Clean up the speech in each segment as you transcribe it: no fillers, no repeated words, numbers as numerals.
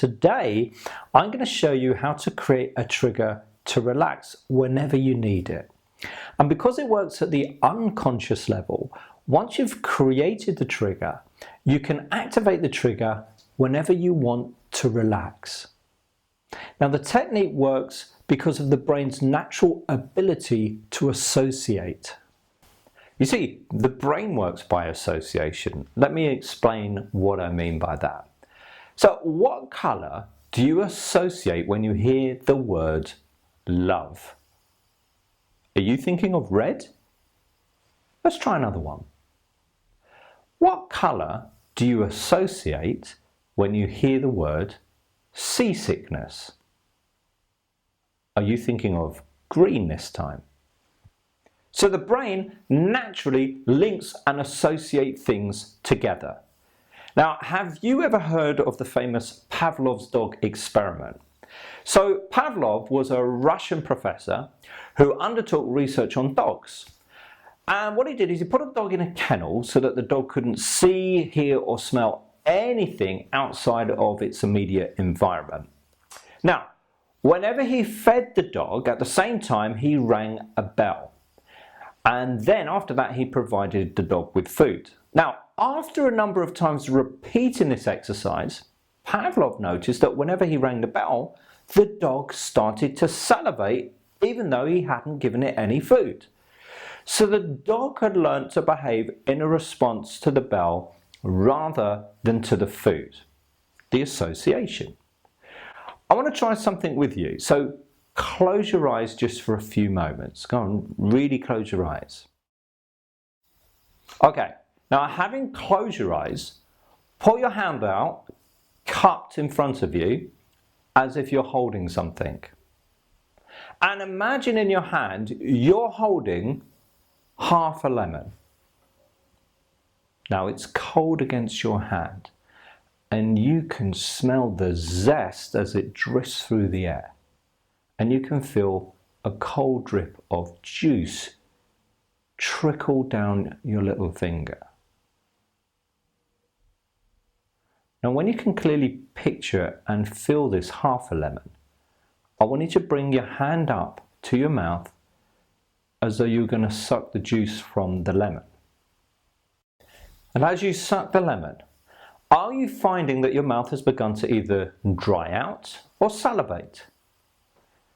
today I'm going to show you how to create a trigger to relax whenever you need it. And because it works at the unconscious level, once you've created the trigger, you can activate the trigger whenever you want to relax. Now, the technique works because of the brain's natural ability to associate. You see, the brain works by association. Let me explain what I mean by that. So, what color do you associate when you hear the word love? Are you thinking of red? Let's try another one. What color do you associate when you hear the word seasickness? Are you thinking of green this time? So the brain naturally links and associates things together. Now, have you ever heard of the famous Pavlov's dog experiment? So Pavlov was a Russian professor who undertook research on dogs. And what he did is he put a dog in a kennel so that the dog couldn't see, hear or smell anything outside of its immediate environment. Now, whenever he fed the dog, at the same time he rang a bell. And then after that he provided the dog with food. Now, after a number of times repeating this exercise, Pavlov noticed that whenever he rang the bell, the dog started to salivate even though he hadn't given it any food. So the dog had learnt to behave in a response to the bell rather than to the food. The association. I want to try something with you. So close your eyes just for a few moments. Go on, really close your eyes. Okay, now having closed your eyes, pull your hand out, cupped in front of you, as if you're holding something. And imagine in your hand, you're holding half a lemon. Now it's cold against your hand, and you can smell the zest as it drifts through the air. And you can feel a cold drip of juice trickle down your little finger. Now, when you can clearly picture and feel this half a lemon, I want you to bring your hand up to your mouth as though you're going to suck the juice from the lemon. And as you suck the lemon, are you finding that your mouth has begun to either dry out or salivate?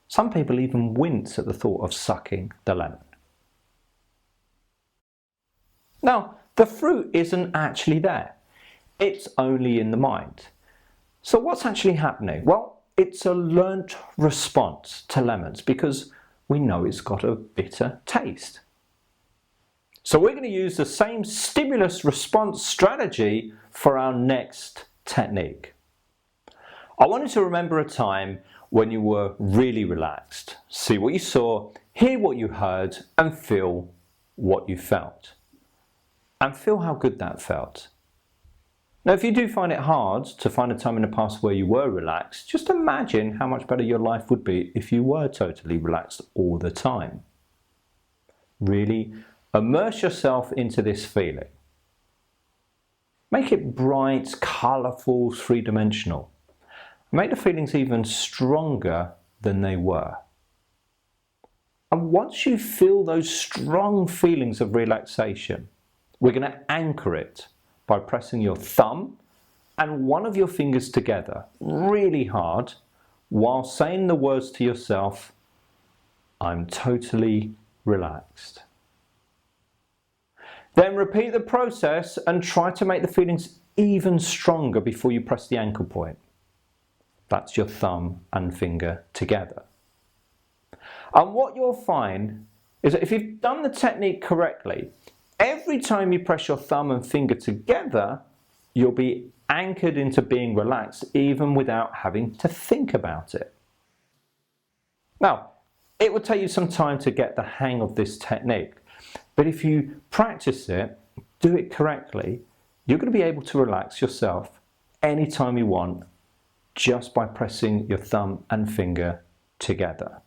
Some people even wince at the thought of sucking the lemon. Now, the fruit isn't actually there. It's only in the mind. So what's actually happening? Well, it's a learnt response to lemons because we know it's got a bitter taste. So we're going to use the same stimulus response strategy for our next technique. I want you to remember a time when you were really relaxed. See what you saw, hear what you heard, and feel what you felt. And feel how good that felt. Now, if you do find it hard to find a time in the past where you were relaxed, just imagine how much better your life would be if you were totally relaxed all the time. Really immerse yourself into this feeling. Make it bright, colourful, three-dimensional. Make the feelings even stronger than they were. And once you feel those strong feelings of relaxation, we're going to anchor it by pressing your thumb and one of your fingers together really hard while saying the words to yourself, "I'm totally relaxed." Then repeat the process and try to make the feelings even stronger before you press the anchor point. That's your thumb and finger together. And what you'll find is that if you've done the technique correctly, every time you press your thumb and finger together, you'll be anchored into being relaxed even without having to think about it. Now, it will take you some time to get the hang of this technique, but if you practice it, do it correctly, you're going to be able to relax yourself anytime you want just by pressing your thumb and finger together.